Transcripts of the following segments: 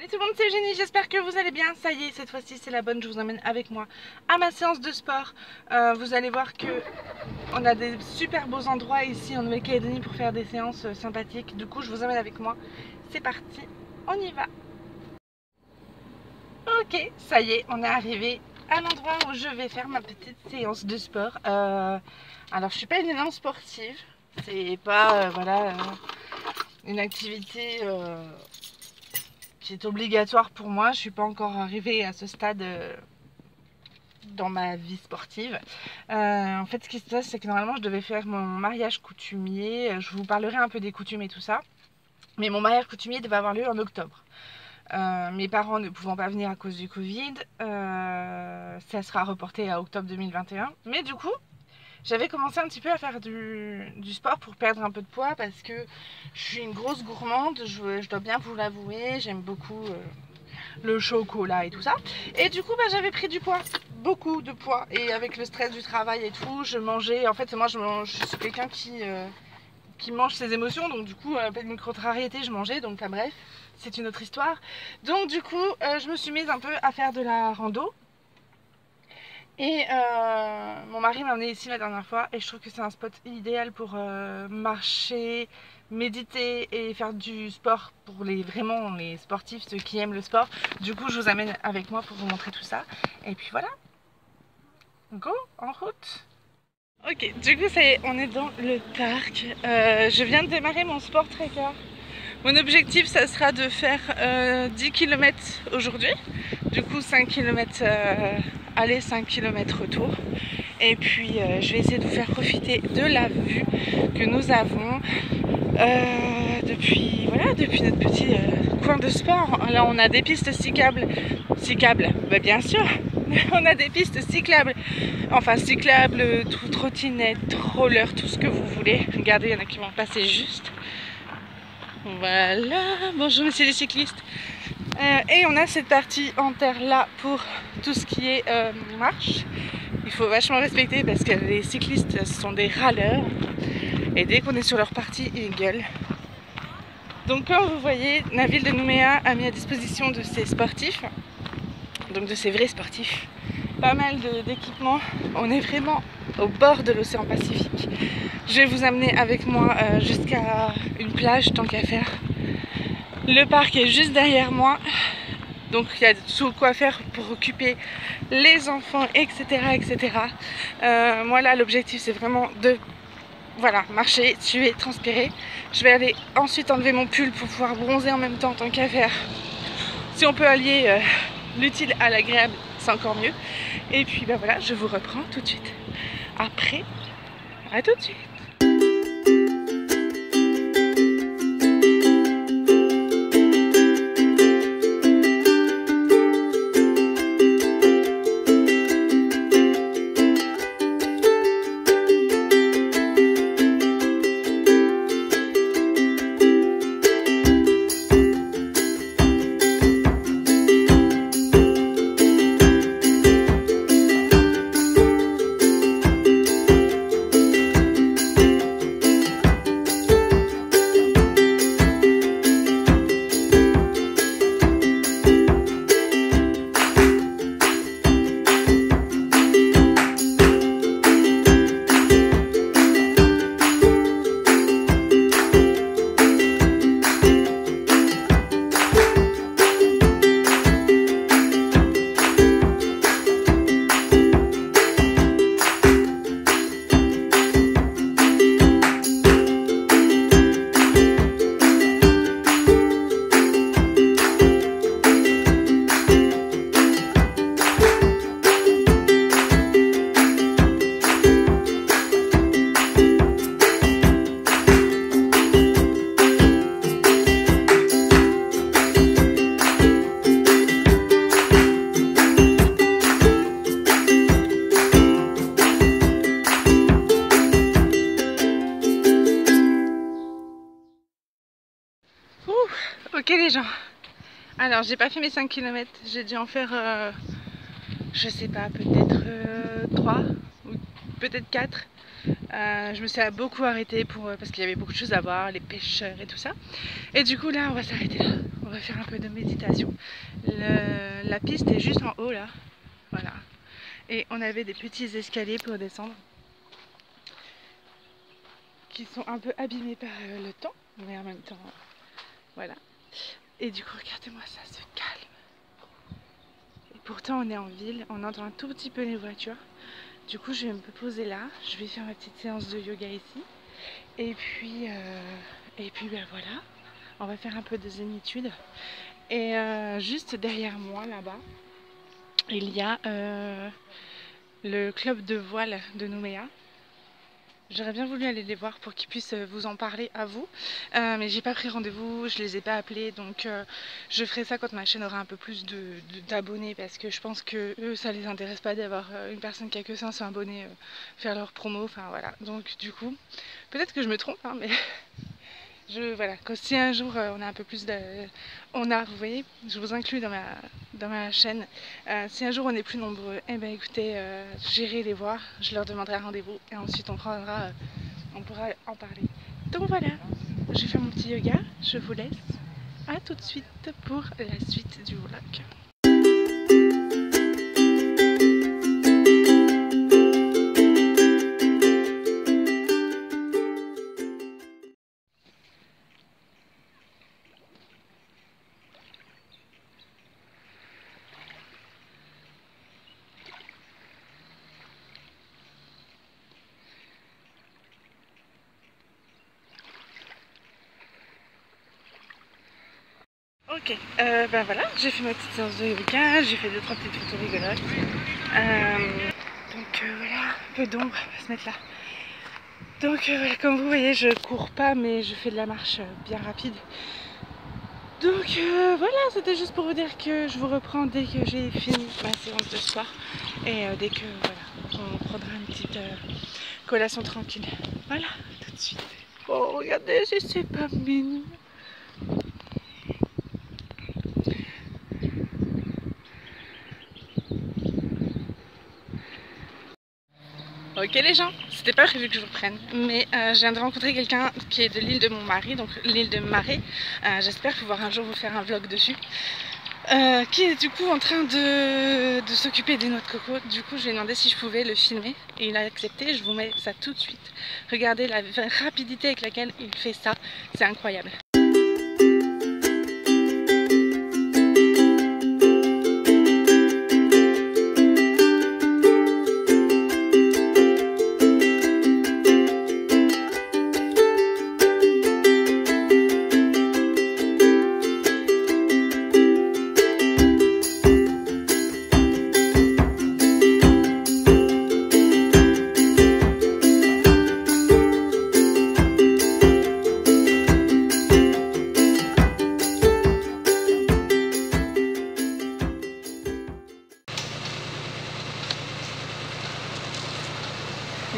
Salut tout le monde, c'est Eugénie, j'espère que vous allez bien. Ça y est, cette fois-ci c'est la bonne, je vous emmène avec moi à ma séance de sport. Vous allez voir que on a des super beaux endroits ici en Nouvelle-Calédonie pour faire des séances sympathiques. Du coup, je vous emmène avec moi. C'est parti, on y va. Ok, ça y est, on est arrivé à l'endroit où je vais faire ma petite séance de sport. Alors, je suis pas une énorme sportive, c'est pas une activité qui est obligatoire pour moi. Je suis pas encore arrivée à ce stade dans ma vie sportive. En fait, ce qui se passe, c'est que normalement, je devais faire mon mariage coutumier. Je vous parlerai un peu des coutumes et tout ça. Mais mon mariage coutumier devait avoir lieu en octobre. Mes parents ne pouvant pas venir à cause du Covid, ça sera reporté à octobre 2021. Mais du coup, j'avais commencé un petit peu à faire du sport pour perdre un peu de poids parce que je suis une grosse gourmande, je dois bien vous l'avouer, j'aime beaucoup le chocolat et tout ça. Et du coup, j'avais pris du poids, beaucoup de poids. Et avec le stress du travail et tout, je mangeais, en fait moi je suis quelqu'un qui mange ses émotions, donc du coup, pleine micro-contrariété, je mangeais, donc bref, c'est une autre histoire. Donc du coup, je me suis mise un peu à faire de la rando. Et mon mari m'a emmenée ici la dernière fois et je trouve que c'est un spot idéal pour marcher, méditer et faire du sport pour vraiment les sportifs, ceux qui aiment le sport. Du coup, je vous amène avec moi pour vous montrer tout ça. Et puis voilà, go, en route. Ok, du coup, on est dans le parc. Je viens de démarrer mon sport tracker. Mon objectif, ça sera de faire 10 km aujourd'hui. Du coup, 5 km aller, 5 km retour. Et puis, je vais essayer de vous faire profiter de la vue que nous avons depuis notre petit coin de sport. Là, on a des pistes cyclables. Bien sûr, on a des pistes cyclables. Enfin, cyclables, trottinettes, rollers, tout ce que vous voulez. Regardez, il y en a qui vont passer juste. Voilà, bonjour messieurs les cyclistes. Et on a cette partie en terre là pour tout ce qui est marche. Il faut vachement respecter parce que les cyclistes sont des râleurs. Et dès qu'on est sur leur partie, ils gueulent. Donc comme vous voyez, la ville de Nouméa a mis à disposition de ces sportifs, donc de ces vrais sportifs, pas mal d'équipements. On est vraiment au bord de l'océan Pacifique. Je vais vous amener avec moi jusqu'à une plage tant qu'à faire. Le parc est juste derrière moi, donc il y a tout quoi faire pour occuper les enfants, etc. etc. Moi là, l'objectif c'est vraiment de marcher, suer, transpirer. Je vais aller ensuite enlever mon pull pour pouvoir bronzer en même temps tant qu'à faire. Si on peut allier l'utile à l'agréable, c'est encore mieux. Et puis voilà, je vous reprends tout de suite. Après, à tout de suite. Ok les gens, alors j'ai pas fait mes 5 km, j'ai dû en faire je sais pas, peut-être 3 ou peut-être 4. Je me suis beaucoup arrêtée parce qu'il y avait beaucoup de choses à voir, les pêcheurs et tout ça. Et du coup là on va s'arrêter là, on va faire un peu de méditation. La piste est juste en haut là, voilà. Et on avait des petits escaliers pour descendre qui sont un peu abîmés par le temps, mais en même temps, voilà. Et du coup regardez-moi ça, se calme. Et pourtant on est en ville, on entend un tout petit peu les voitures. Du coup, je vais me poser là, je vais faire ma petite séance de yoga ici. Et puis ben voilà, on va faire un peu de zénitude. Et juste derrière moi, là-bas, il y a le club de voile de Nouméa. J'aurais bien voulu aller les voir pour qu'ils puissent vous en parler à vous, mais j'ai pas pris rendez-vous, je les ai pas appelés, donc je ferai ça quand ma chaîne aura un peu plus d'abonnés, parce que je pense que eux ça les intéresse pas d'avoir une personne qui a que 500 abonnés faire leur promo, enfin voilà. Donc du coup, peut-être que je me trompe, hein, mais voilà, si un jour on a un peu plus de... vous voyez, je vous inclus dans ma chaîne. Si un jour on est plus nombreux, eh ben écoutez, j'irai les voir, je leur demanderai rendez-vous et ensuite on pourra en parler. Donc voilà, je vais faire mon petit yoga, je vous laisse. À tout de suite pour la suite du vlog. Ok, ben voilà, j'ai fait ma petite séance de yoga, j'ai fait 2-3 petites photos rigolotes. Donc voilà, un peu d'ombre, on va se mettre là. Donc voilà, comme vous voyez, je cours pas, mais je fais de la marche bien rapide. Donc voilà, c'était juste pour vous dire que je vous reprends dès que j'ai fini ma séance de sport. Et dès que voilà, on prendra une petite collation tranquille. Voilà, tout de suite. Oh, regardez si c'est pas mignon. Ok les gens, c'était pas prévu que je vous prenne, mais je viens de rencontrer quelqu'un qui est de l'île de mon mari, donc l'île de Marais. J'espère pouvoir un jour vous faire un vlog dessus. Qui est du coup en train de s'occuper des noix de coco. Du coup je lui ai demandé si je pouvais le filmer et il a accepté. Je vous mets ça tout de suite. Regardez la rapidité avec laquelle il fait ça, c'est incroyable.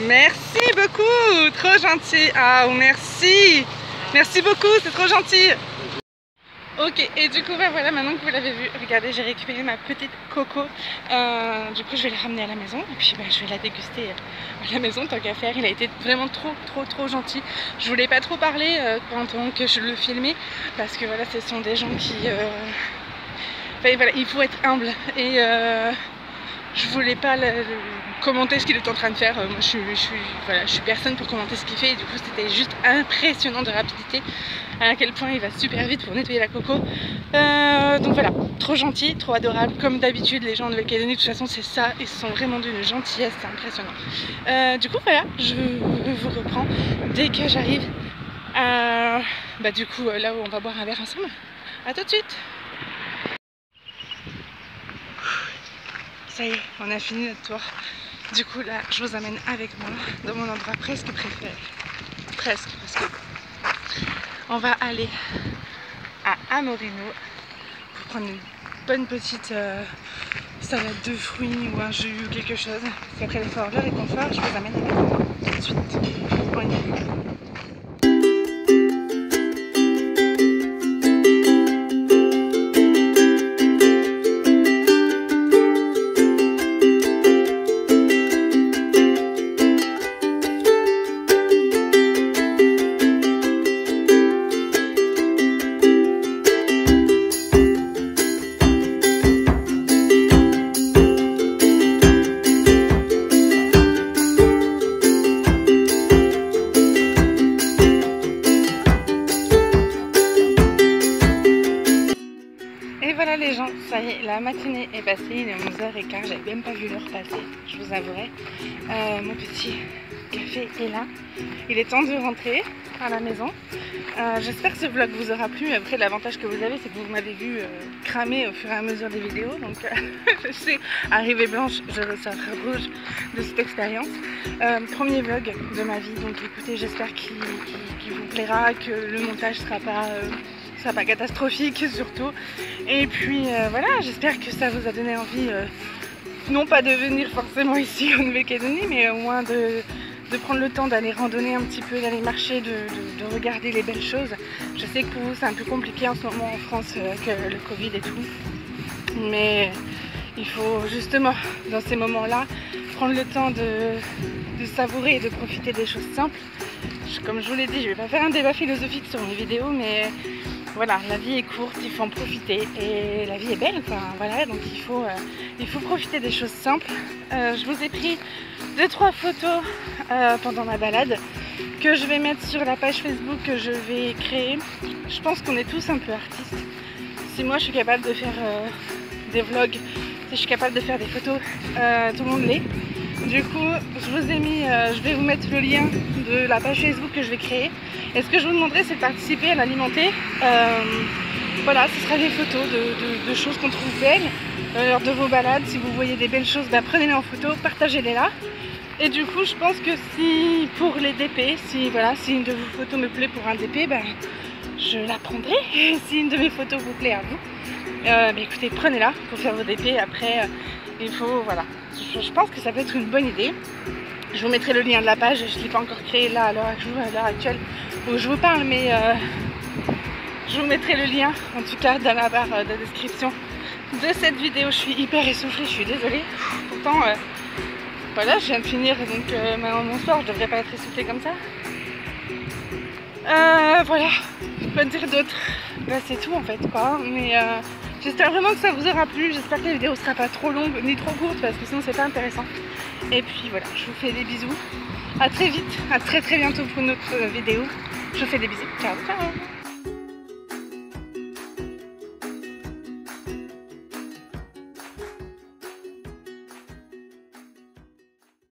Merci beaucoup, trop gentil. Ah merci, merci beaucoup, c'est trop gentil. Ok, et du coup bah voilà, maintenant que vous l'avez vu, regardez, j'ai récupéré ma petite coco. Du coup je vais la ramener à la maison et puis bah, je vais la déguster à la maison tant qu'à faire. Il a été vraiment trop gentil. Je voulais pas trop parler pendant que je le filmais parce que voilà, ce sont des gens qui... Enfin, voilà, il faut être humble et je voulais pas commenter ce qu'il est en train de faire. Moi je suis personne pour commenter ce qu'il fait et du coup c'était juste impressionnant de rapidité, à quel point il va super vite pour nettoyer la coco. Donc voilà, trop gentil, trop adorable, comme d'habitude les gens en Nouvelle-Calédonie de toute façon c'est ça, ils sont vraiment d'une gentillesse, c'est impressionnant. Du coup voilà, je vous reprends dès que j'arrive bah du coup là où on va boire un verre ensemble. A tout de suite. Ça y est, on a fini notre tour. Du coup là, je vous amène avec moi dans mon endroit presque préféré. Presque, parce que on va aller à Amorino pour prendre une bonne petite salade de fruits ou un jus ou quelque chose. Parce qu'après l'effort, le réconfort, je vous amène avec moi tout de suite. On y va. ça y est, la matinée est passée, il est 11h15, j'avais même pas vu l'heure passer, je vous avouerai. Mon petit café est là, il est temps de rentrer à la maison. J'espère que ce vlog vous aura plu. Après, l'avantage que vous avez, c'est que vous m'avez vu cramer au fur et à mesure des vidéos, donc je sais, arrivée blanche, je ressors rouge de cette expérience. Premier vlog de ma vie, donc écoutez, j'espère qu'il vous plaira, que le montage sera pas catastrophique surtout. Et puis voilà, j'espère que ça vous a donné envie, non pas de venir forcément ici en Nouvelle-Calédonie, mais au moins de prendre le temps d'aller randonner un petit peu, d'aller marcher, de regarder les belles choses. Je sais que pour vous c'est un peu compliqué en ce moment en France avec le Covid et tout, mais il faut justement dans ces moments-là prendre le temps de savourer et de profiter des choses simples. Comme je vous l'ai dit, je vais pas faire un débat philosophique sur mes vidéos, mais voilà, la vie est courte, il faut en profiter et la vie est belle, quoi. Voilà, donc il faut profiter des choses simples. Je vous ai pris 2-3 photos pendant ma balade que je vais mettre sur la page Facebook que je vais créer. Je pense qu'on est tous un peu artistes. Si moi je suis capable de faire des vlogs, si je suis capable de faire des photos, tout le monde l'est. Du coup, je vous ai mis, je vais vous mettre le lien de la page Facebook que je vais créer. Et ce que je vous demanderai, c'est de participer à l'alimenter. Voilà, ce sera des photos de choses qu'on trouve belles lors de vos balades. Si vous voyez des belles choses, bah, prenez-les en photo, partagez-les là. Et du coup, je pense que si pour les DP, si une de vos photos me plaît pour un DP, bah, je la prendrai. Et si une de mes photos vous plaît à vous, bah, écoutez, prenez-la pour faire vos DP. Après, il faut, voilà. Je pense que ça peut être une bonne idée. Je vous mettrai le lien de la page, je ne l'ai pas encore créé là à l'heure actuelle où je vous parle, mais je vous mettrai le lien en tout cas dans la barre de description de cette vidéo. Je suis hyper essoufflée, je suis désolée. Pourtant, voilà, je viens de finir donc mon soir, je devrais pas être essoufflée comme ça. Voilà, quoi dire d'autre? Bah, c'est tout en fait quoi, mais j'espère vraiment que ça vous aura plu, j'espère que la vidéo ne sera pas trop longue ni trop courte parce que sinon c'est pas intéressant. Et puis voilà, je vous fais des bisous, à très vite, à très bientôt pour une autre vidéo. Je vous fais des bisous, ciao ciao.